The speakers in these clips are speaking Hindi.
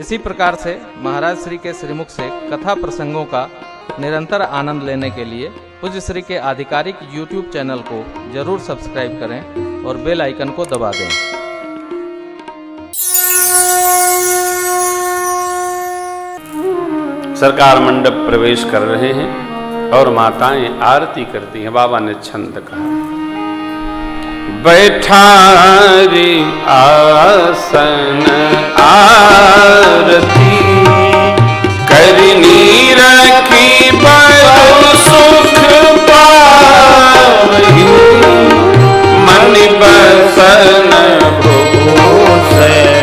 इसी प्रकार से महाराज श्री के श्रीमुख से कथा प्रसंगों का निरंतर आनंद लेने के लिए पूज्य श्री के आधिकारिक YouTube चैनल को जरूर सब्सक्राइब करें और बेल आइकन को दबा दें। सरकार मंडप प्रवेश कर रहे हैं और माताएं आरती करती हैं। बाबा ने छंद कहा, बैठा रे आसन आरती करनी रखी बड़ सुख पावही मन बसन भूषण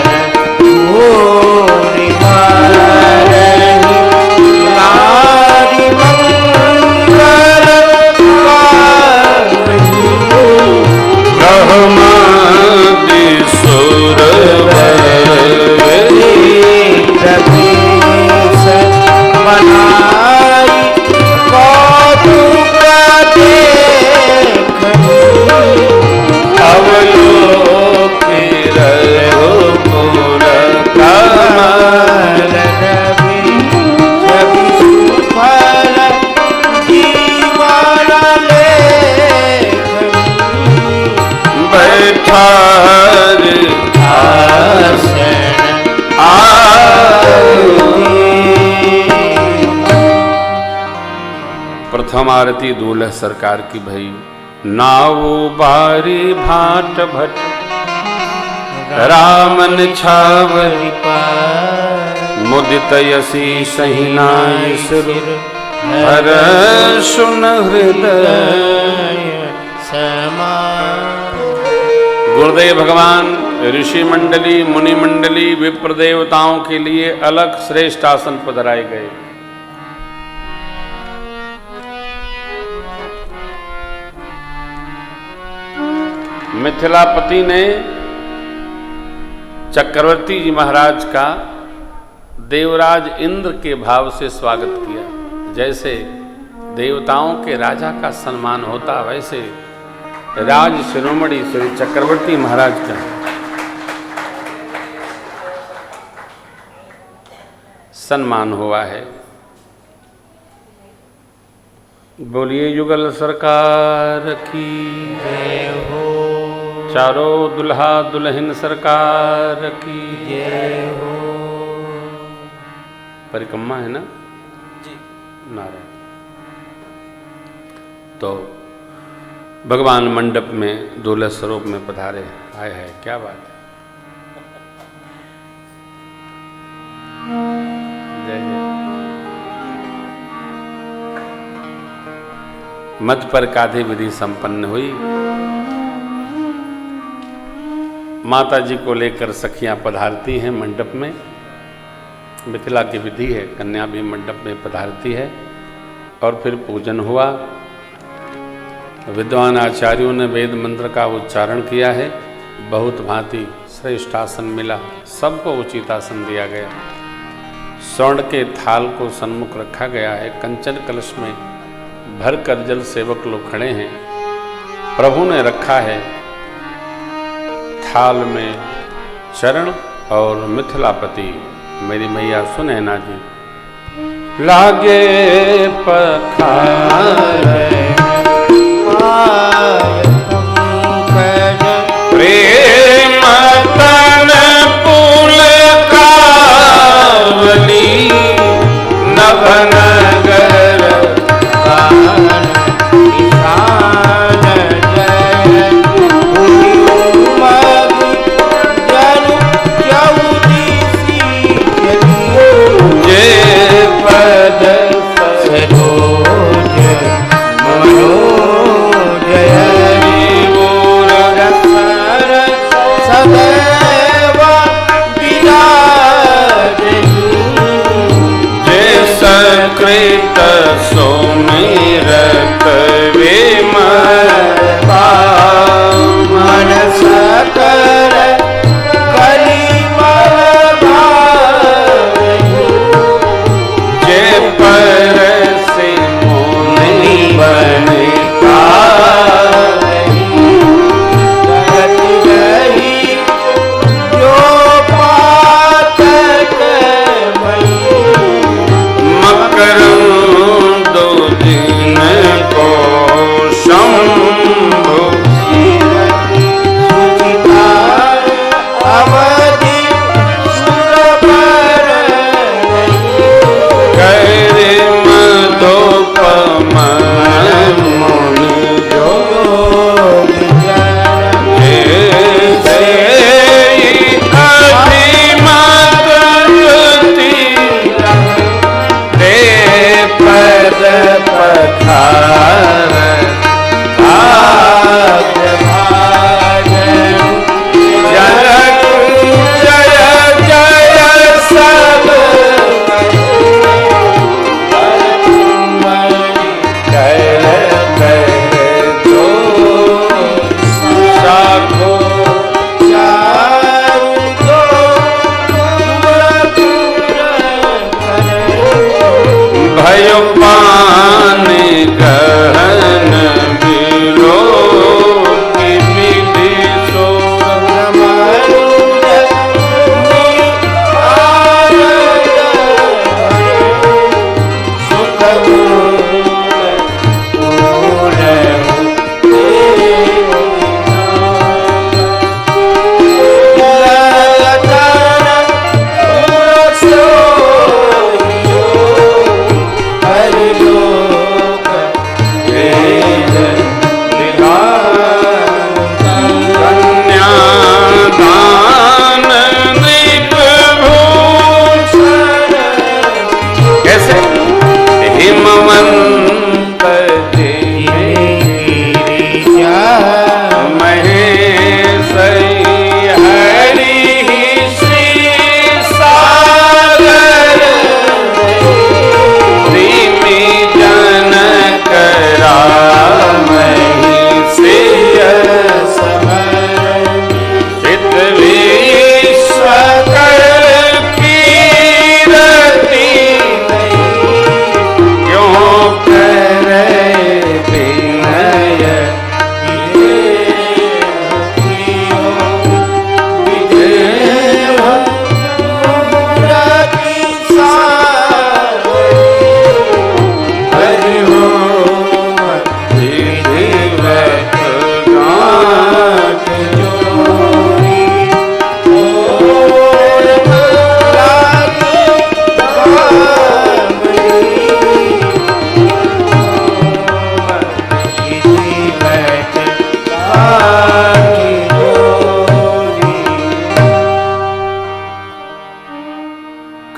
प्रथम आरती दूल्हा सरकार की भई। नावो बारी भाट भट रामन छावरी मुदित यसी सहिनाय सुर हर सुन हृदय समा। गुरुदेव भगवान ऋषि मंडली, मुनि मंडली, विप्र देवताओं के लिए अलग श्रेष्ठ आसन पधराए गए। मिथिलापति ने चक्रवर्ती जी महाराज का देवराज इंद्र के भाव से स्वागत किया। जैसे देवताओं के राजा का सम्मान होता, वैसे राज शिरोमणि श्री चक्रवर्ती महाराज का सम्मान हुआ है। बोलिए युगल सरकार की जय हो। चारों दुल्हा दुल्हन सरकार की जय हो। परिक्रमा है ना जी, नारायण। तो भगवान मंडप में दूल्हा स्वरूप में पधारे आए हैं, क्या बात है। जय जय। मत पर काधे विधि संपन्न हुई। माता जी को लेकर सखियां पधारती हैं मंडप में। मिथिला की विधि है, कन्या भी मंडप में पधारती है और फिर पूजन हुआ। विद्वान आचार्यों ने वेद मंत्र का उच्चारण किया है। बहुत भांति श्रेष्ठ आसन मिला, सबको उचित आसन दिया गया। स्वर्ण के थाल को सन्मुख रखा गया है। कंचन कलश में भर कर जल सेवक लोग खड़े हैं। प्रभु ने रखा है थाल में चरण और मिथिलापति मेरी मैया सुनैना जी लागे पखार प्रेम तन पुल कावली नभनगर कृत सोमिरत वे मन सकल कलिमल जे पर से मोनि बने जो पात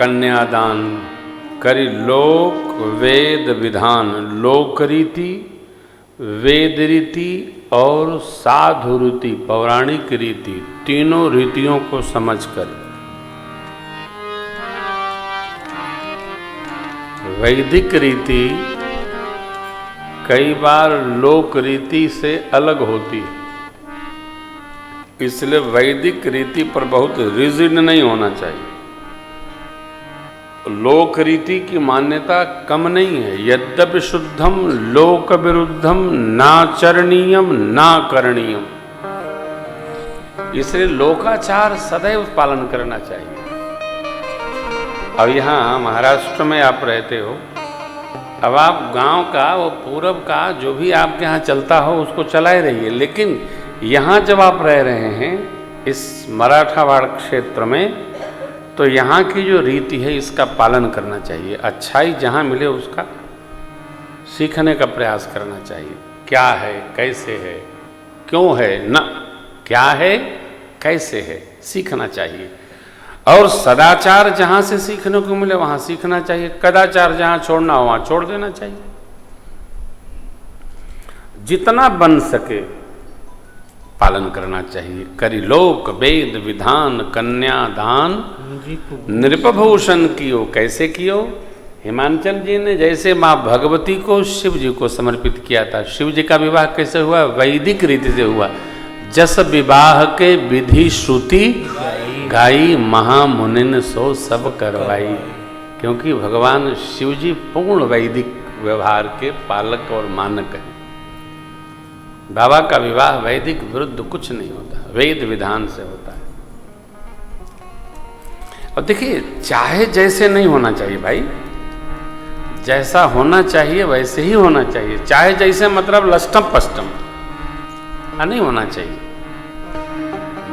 कन्यादान करी लोक वेद विधान। लोक रीति, वेद रीति और साधु रीति, पौराणिक रीति, तीनों रीतियों को समझकर वैदिक रीति कई बार लोक रीति से अलग होती है, इसलिए वैदिक रीति पर बहुत रिजिड नहीं होना चाहिए। लोक रीति की मान्यता कम नहीं है, यद्यपि शुद्धम लोक विरुद्धम नाचरणीयम ना करणीयम, इसलिए लोकाचार सदैव पालन करना चाहिए। अब यहाँ महाराष्ट्र में आप रहते हो, अब आप गांव का वो पूरब का जो भी आपके यहाँ चलता हो उसको चलाए रहिए, लेकिन यहाँ जब आप रह रहे हैं इस मराठावाड़ क्षेत्र में, तो यहाँ की जो रीति है इसका पालन करना चाहिए। अच्छाई जहाँ मिले उसका सीखने का प्रयास करना चाहिए। क्या है, कैसे है, क्यों है, न क्या है, कैसे है, सीखना चाहिए। और सदाचार जहाँ से सीखने को मिले वहाँ सीखना चाहिए, कदाचार जहाँ छोड़ना हो वहाँ छोड़ देना चाहिए। जितना बन सके पालन करना चाहिए। करी लोक वेद विधान कन्यादान नृपभूषण कियो। कैसे कियो? हिमांचल जी ने जैसे माँ भगवती को शिव जी को समर्पित किया था। शिव जी का विवाह कैसे हुआ? वैदिक रीति से हुआ। जस विवाह के विधि श्रुति गाई महामुनिन सो सब करवाई। क्योंकि भगवान शिव जी पूर्ण वैदिक व्यवहार के पालक और मानक हैं। बाबा का विवाह वैदिक विरुद्ध कुछ नहीं होता, वेद विधान से होता है। और देखिए, चाहे जैसे नहीं होना चाहिए भाई, जैसा होना चाहिए वैसे ही होना चाहिए। चाहे जैसे मतलब लष्टम पष्टम नहीं होना चाहिए।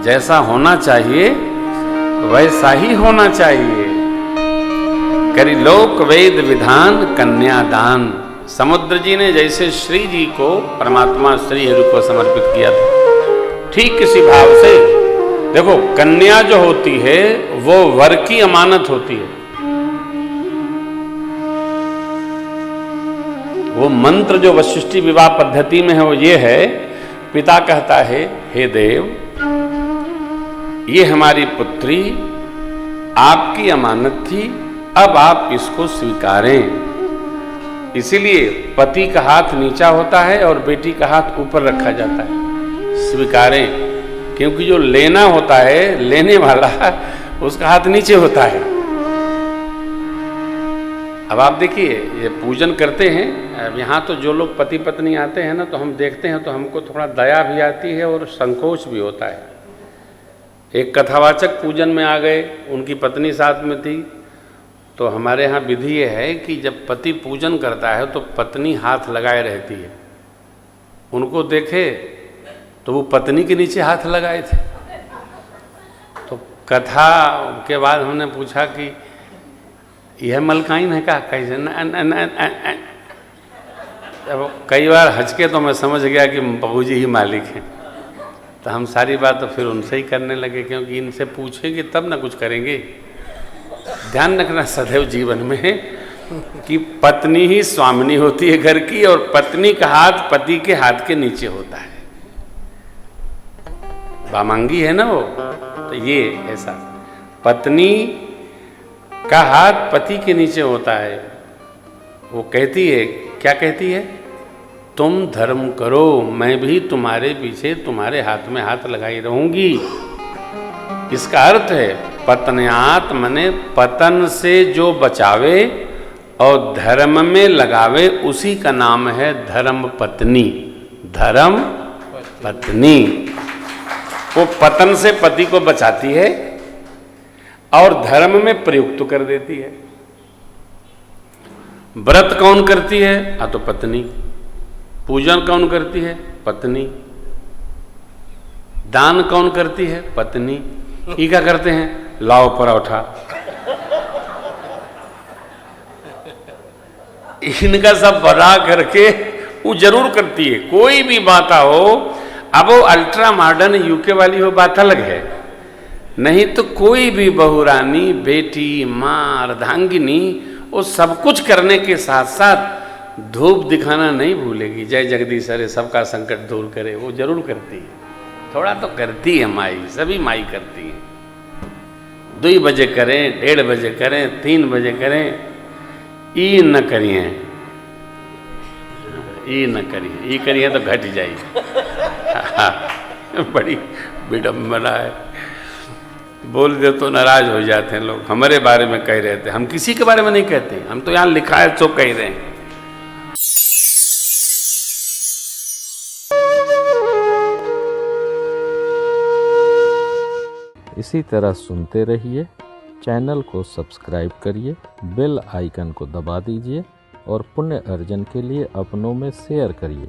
जैसा होना चाहिए वैसा ही होना चाहिए। करी लोक वेद विधान कन्यादान। समुद्र जी ने जैसे श्री जी को परमात्मा श्री हरि को समर्पित किया था, ठीक किसी भाव से देखो, कन्या जो होती है वो वर की अमानत होती है। वो मंत्र जो वशिष्ठी विवाह पद्धति में है वो ये है, पिता कहता है, हे देव, ये हमारी पुत्री आपकी अमानत थी, अब आप इसको स्वीकारें। इसीलिए पति का हाथ नीचा होता है और बेटी का हाथ ऊपर रखा जाता है, स्वीकारें। क्योंकि जो लेना होता है, लेने वाला उसका हाथ नीचे होता है। अब आप देखिए, ये पूजन करते हैं, अब यहाँ तो जो लोग पति पत्नी आते हैं ना, तो हम देखते हैं तो हमको थोड़ा दया भी आती है और संकोच भी होता है। एक कथावाचक पूजन में आ गए, उनकी पत्नी साथ में थी, तो हमारे यहाँ विधि ये है कि जब पति पूजन करता है तो पत्नी हाथ लगाए रहती है। उनको देखे तो वो पत्नी के नीचे हाथ लगाए थे। तो कथा के बाद हमने पूछा कि यह मलकाइन है क्या? कैसे? अब कई बार हंचके तो मैं समझ गया कि बहूजी ही मालिक हैं। तो हम सारी बात तो फिर उनसे ही करने लगे, क्योंकि इनसे पूछेंगे तब ना कुछ करेंगे। ध्यान रखना सदैव जीवन में कि पत्नी ही स्वामिनी होती है घर की, और पत्नी का हाथ पति के हाथ के नीचे होता है। वामांगी है ना वो, तो ये ऐसा पत्नी का हाथ पति के नीचे होता है। वो कहती है, क्या कहती है? तुम धर्म करो, मैं भी तुम्हारे पीछे तुम्हारे हाथ में हाथ लगाई रहूंगी। इसका अर्थ है पत्न्यात मने पतन से जो बचावे और धर्म में लगावे, उसी का नाम है धर्म पत्नी। धर्म पत्नी वो पतन से पति को बचाती है और धर्म में प्रयुक्त कर देती है। व्रत कौन करती है? तो पत्नी। पूजन कौन करती है? पत्नी। दान कौन करती है? पत्नी। ये क्या करते हैं? लाओ परोठा। इनका सब बना करके वो जरूर करती है। कोई भी बात हो, अब वो अल्ट्रा मॉडर्न यूके वाली हो बात अलग है, नहीं तो कोई भी बहुरानी, बेटी, माँ, अर्धांगिनी वो सब कुछ करने के साथ साथ धूप दिखाना नहीं भूलेगी। जय जगदीश हरे सबका संकट दूर करे, वो जरूर करती है, थोड़ा तो करती है माई, सभी माई करती है। 2 बजे करें, 1:30 बजे करें, 3 बजे करें, ई न करिए, ई न करिए, ई करिए तो घट जाएगी। बड़ी विडम्बना है, बोल दे तो नाराज हो जाते हैं लोग, हमारे बारे में कह रहे थे। हम किसी के बारे में नहीं कहते, हम तो यहाँ लिखा है तो कह रहे हैं। इसी तरह सुनते रहिए, चैनल को सब्सक्राइब करिए, बेल आइकन को दबा दीजिए और पुण्य अर्जन के लिए अपनों में शेयर करिए।